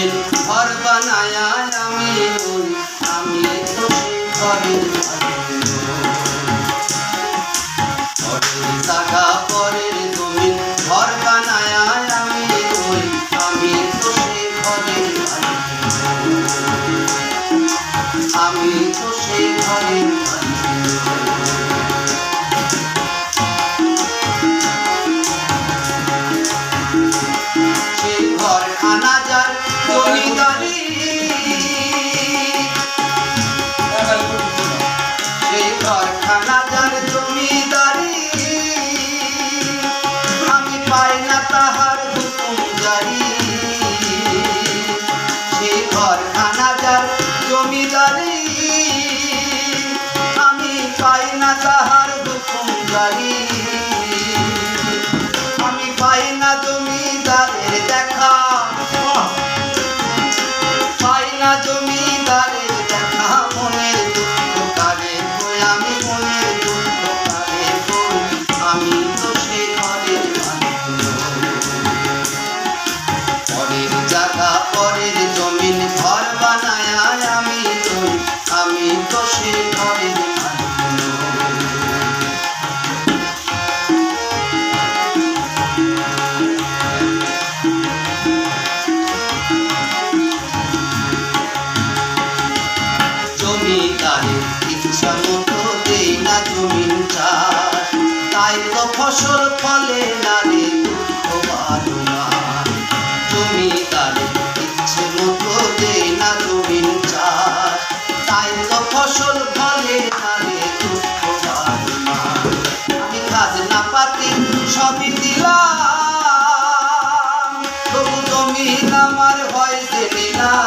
জমিন ঘর বানায় আমি রই, আমি তো সে ঘরের পরের জায়গা পরের জমিন ঘর বানায় আমি রই, আমি তো সে ঘরের আমি তো সে ঘরের সেই ঘরখানা যার জমিদারি, সেই ঘরখানা যার জমিদারি, আমি পাই না তাহার হুকুম জারি। সেই ঘরখানা যার জমিদারি, আমি পাই না তাহার হুকুম জারি। আমি পাই না জমিদারের দেখা, পাই না জমিদারের দেখা, মনের দুঃখ কারে কই, আমি মনের দুঃখ কারে কই, আমি তো সে ঘরের পরের জায়গা পরের জমিন ঘর বানায় আমি রই, আমি তো সে ঘরের জমিদারের ইচ্ছা মতো দেই না জমিন চাষ, তাই তো ফসল ফলে না রে দুঃখ বারবার। জমিদারের ইচ্ছে মতো দেই না জমিন চাষ, তাই তো ফসল ফলে না রে দুঃখ বারবার। আমি খাজনা পাতি সবই দিলাম, তবু জমিন আমার হয় যে নিলাম।